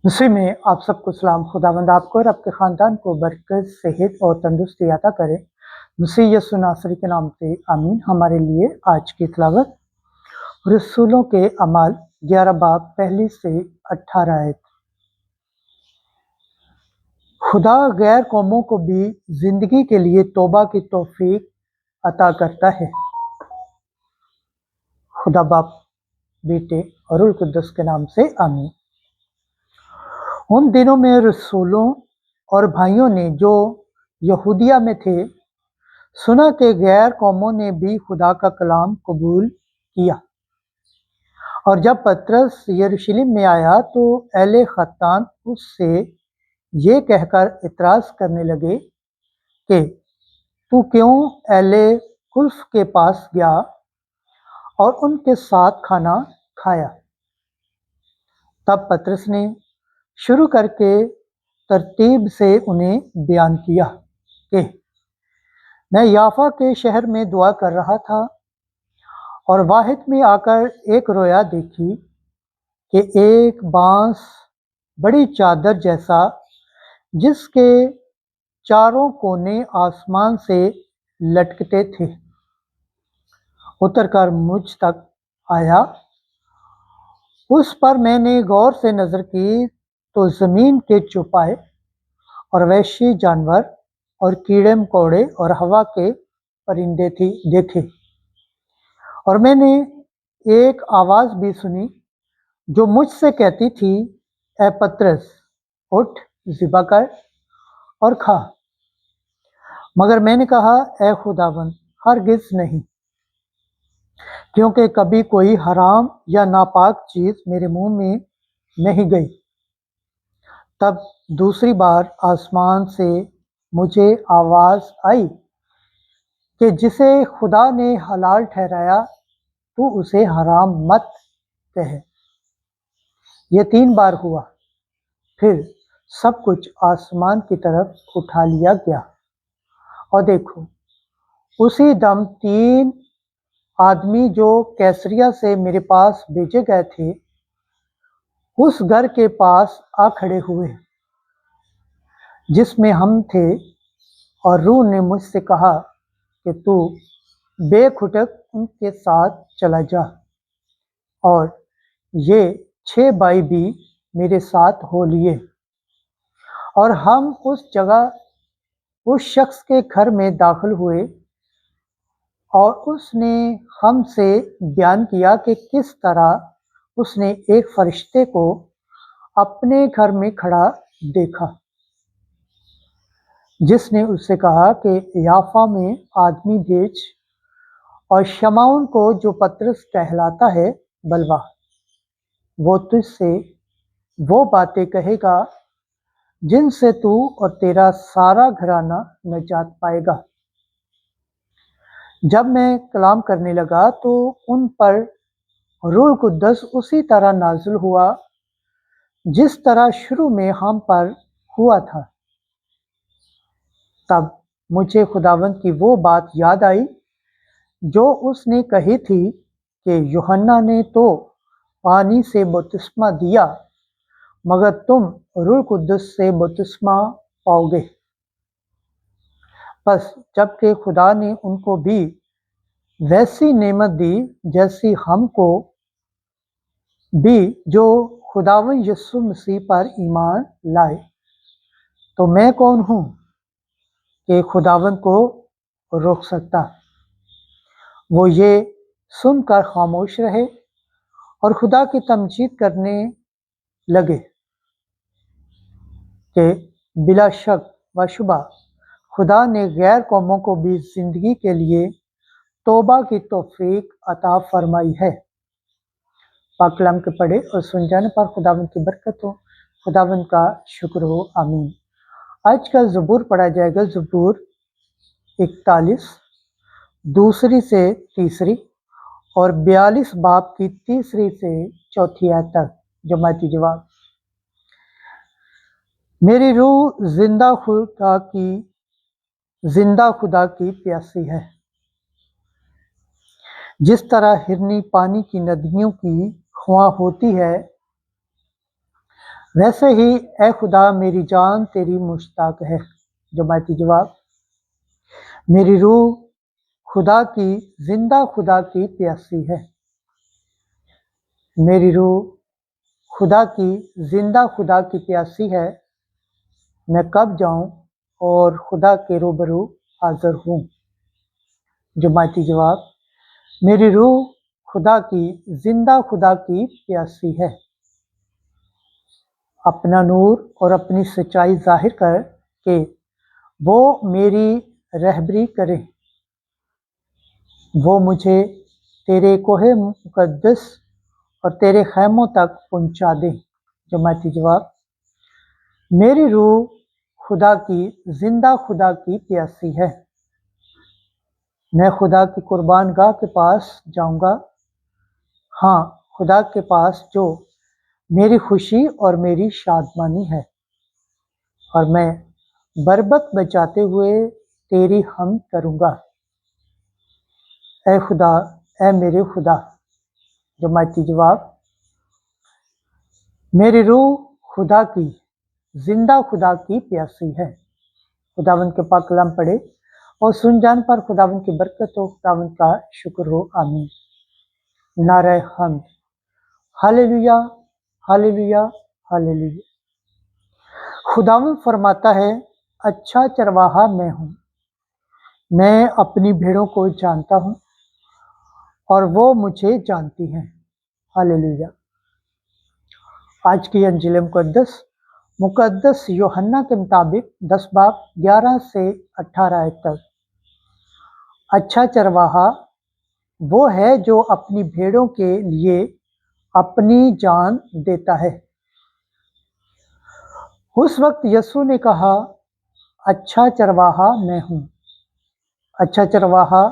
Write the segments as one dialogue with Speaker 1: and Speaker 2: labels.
Speaker 1: नसीब में आप सबको सलाम। खुदावंद आपको और आपके ख़ानदान को बरकत, सेहत और तंदुरुस्ती अता करे। मसीह यीशु नासरी के नाम से आमीन। हमारे लिए आज की तिलावत रसूलों के अमाल 11 बाब 1 से 18 आयत। खुदा गैर कौमों को भी जिंदगी के लिए तौबा की तौफीक अता करता है। खुदा बाप, बेटे और रूह कुद्दुस के नाम से आमीन। उन दिनों में रसूलों और भाइयों ने जो यहूदिया में थे सुना कि गैर कौमों ने भी खुदा का कलाम कबूल किया। और जब पतरस यरूशलेम में आया तो अहले खत्तान उससे ये कहकर इतराज़ करने लगे कि तू क्यों अहले कुल्फ के पास गया और उनके साथ खाना खाया। तब पतरस ने शुरू करके तरतीब से उन्हें बयान किया कि मैं याफा के शहर में दुआ कर रहा था और वाहिद में आकर एक रोया देखी कि एक बांस बड़ी चादर जैसा जिसके चारों कोने आसमान से लटकते थे उतरकर मुझ तक आया। उस पर मैंने गौर से नज़र की तो ज़मीन के चौपाए और वहशी जानवर और कीड़े मकोड़े और हवा के परिंदे देखे। और मैंने एक आवाज़ भी सुनी जो मुझसे कहती थी, ए पतरस, उठ, ज़िबा कर और खा। मगर मैंने कहा, ए खुदावंद, हरगिज़ नहीं, क्योंकि कभी कोई हराम या नापाक चीज़ मेरे मुंह में नहीं गई। तब दूसरी बार आसमान से मुझे आवाज़ आई कि जिसे खुदा ने हलाल ठहराया तू उसे हराम मत कहे। ये 3 बार हुआ, फिर सब कुछ आसमान की तरफ उठा लिया गया। और देखो, उसी दम 3 आदमी जो कैसरिया से मेरे पास भेजे गए थे उस घर के पास आ खड़े हुए जिसमें हम थे, और रूह ने मुझसे कहा कि तू बेखुटक उनके साथ चला जा। और ये 6 भाई भी मेरे साथ हो लिए, और हम उस जगह उस शख्स के घर में दाखिल हुए, और उसने हमसे बयान किया कि किस तरह उसने एक फरिश्ते को अपने घर में खड़ा देखा जिसने उससे कहा कि याफा में आदमी भेज और शमाउन को, जो पतरस कहलाता है, बलवा। वो तुझसे वो बातें कहेगा जिनसे तू और तेरा सारा घराना निजात पाएगा। जब मैं कलाम करने लगा तो उन पर रूह कुद्दस उसी तरह नाज़िल हुआ जिस तरह शुरू में हम पर हुआ था। तब मुझे खुदावंद की वो बात याद आई जो उसने कही थी कि यूहन्ना ने तो पानी से बपतिस्मा दिया, मगर तुम रूह कुद्दस से बपतिस्मा पाओगे। बस जबकि खुदा ने उनको भी वैसी नेमत दी जैसी हमको भी, जो खुदावंद यीशु मसीह पर ईमान लाए, तो मैं कौन हूँ कि खुदावंद को रोक सकता। वो ये सुनकर खामोश रहे और खुदा की तमजीद करने लगे कि बिला शक व शुबा खुदा ने गैर कौमों को भी जिंदगी के लिए तौबा की तौफीक अता फरमाई है। पाक कलाम के पढ़े और सुन जाने पर खुदावंद की बरकत हो, खुदावंद का शुक्र हो, आमीन। आज का ज़बूर पढ़ा जाएगा, ज़बूर 41 2 से 3 और 42 बाब की 3 से 4 आयत तक। जमाती जवाब। मेरी रूह जिंदा खुदा की प्यासी है। जिस तरह हिरनी पानी की नदियों की ख्वाह होती है, वैसे ही ए खुदा मेरी जान तेरी मुश्ताक है। जमाती जवाब, मेरी रूह खुदा की, जिंदा खुदा की प्यासी है। मेरी रूह खुदा की, जिंदा खुदा की प्यासी है। मैं कब जाऊं और खुदा के रूबरू हाजिर हूँ। जमाती जवाब, मेरी रूह खुदा की, जिंदा खुदा की प्यासी है। अपना नूर और अपनी सच्चाई जाहिर कर के वो मेरी रहबरी करे। वो मुझे तेरे कोहे मुकद्दस और तेरे खैमों तक पहुंचा दे। जमाती जवाब, मेरी रूह खुदा की, जिंदा खुदा की प्यासी है। मैं खुदा की कुर्बान गाह के पास जाऊंगा, हाँ खुदा के पास जो मेरी खुशी और मेरी शादमानी है। और मैं बरबत बचाते हुए तेरी हम करूंगा। ए खुदा, ए मेरे खुदा। जमाती जवाब, मेरी रूह खुदा की, जिंदा खुदा की प्यासी है। खुदावंद के पाक कलाम पढ़े और सुन जान पर खुदावंद की बरकत हो, खुदावंद का शुक्र हो। आमीन। नारे हम्द। Hallelujah, hallelujah, hallelujah. खुदावंद फरमाता है, अच्छा चरवाहा मैं हूँ। मैं अपनी भेड़ों को जानता हूँ और वो मुझे जानती हैं। हालेलुया। आज की अंजील मुकद्दस यूहन्ना के मुताबिक 10 बाब 11 से 18 आयत तक। अच्छा चरवाहा वो है जो अपनी भेड़ों के लिए अपनी जान देता है। उस वक्त यीशु ने कहा, अच्छा चरवाहा मैं हूँ। अच्छा चरवाहा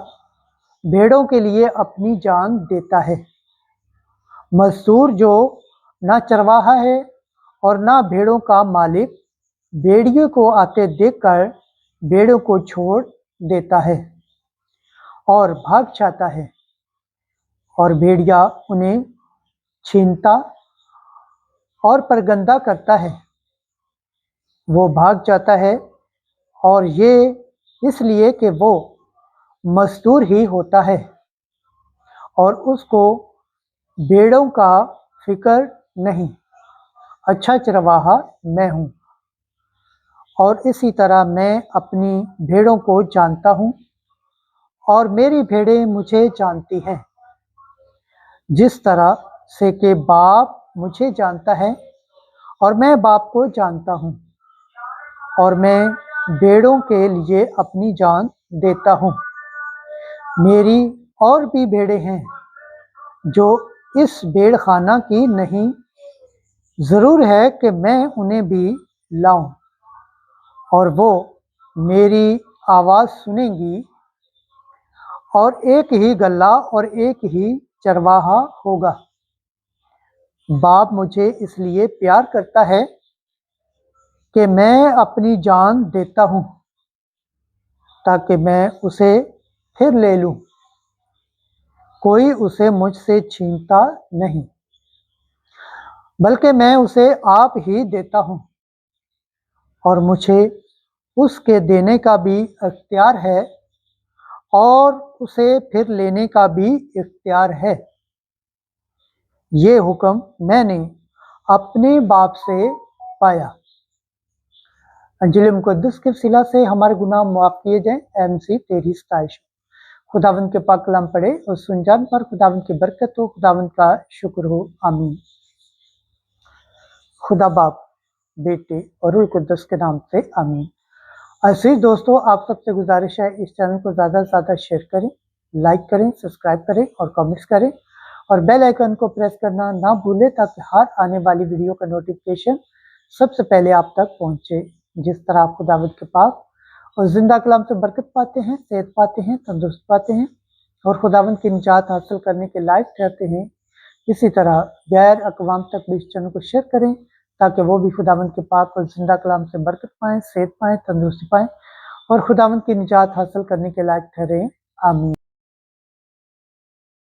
Speaker 1: भेड़ों के लिए अपनी जान देता है। मजदूर जो ना चरवाहा है और ना भेड़ों का मालिक, भेड़ियों को आते देखकर भेड़ों को छोड़ देता है और भाग जाता है, और भेड़िया उन्हें छीनता और परगंदा करता है। वो भाग जाता है और ये इसलिए कि वो मजदूर ही होता है और उसको भेड़ों का फिक्र नहीं। अच्छा चरवाहा मैं हूँ और इसी तरह मैं अपनी भेड़ों को जानता हूँ और मेरी भेड़ें मुझे जानती हैं। जिस तरह से कि बाप मुझे जानता है और मैं बाप को जानता हूँ और मैं भेड़ों के लिए अपनी जान देता हूँ। मेरी और भी भेड़ें हैं जो इस भेड़ खाना की नहीं। ज़रूर है कि मैं उन्हें भी लाऊं और वो मेरी आवाज़ सुनेंगी, और एक ही गल्ला और एक ही चरवाहा होगा। बाप मुझे इसलिए प्यार करता है कि मैं अपनी जान देता हूँ ताकि मैं उसे फिर ले लूँ। कोई उसे मुझसे छीनता नहीं, बल्कि मैं उसे आप ही देता हूँ, और मुझे उसके देने का भी इख्तियार है और उसे फिर लेने का भी इख्तियार है। ये हुक्म मैंने अपने बाप से पाया। अंजील मुकद्दस के सिला से हमारे गुनाह माफ किए जाएं। MC तेरी सताइश। खुदावंद के पाक कलाम पढ़े और सुन जान पर खुदावंद की बरकत हो, खुदावंद का शुक्र हो। आमीन। खुदा बाप, बेटे और रूह कुद्दस के नाम से आमीन। अजीज दोस्तों, आप सबसे गुजारिश है इस चैनल को ज़्यादा से ज़्यादा शेयर करें, लाइक करें, सब्सक्राइब करें और कमेंट्स करें, और बेल आइकन को प्रेस करना ना भूलें ताकि हर आने वाली वीडियो का नोटिफिकेशन सबसे पहले आप तक पहुंचे। जिस तरह आप खुदावंद के पाक और जिंदा कलाम से बरकत पाते हैं, सेहत पाते हैं, तंदुरुस्त पाते हैं और खुदावंद की निजात हासिल करने के लायक ठहरते हैं, इसी तरह गैर अक़वाम तक भी इस चैनल को शेयर करें ताकि वो भी खुदावंद के पाक और जिंदा कलाम से बरकत पाएँ, सेहत पाएँ, तंदुरुस्ती पाएँ और खुदावंद की निजात हासिल करने के लायक ठहरें। आमीन।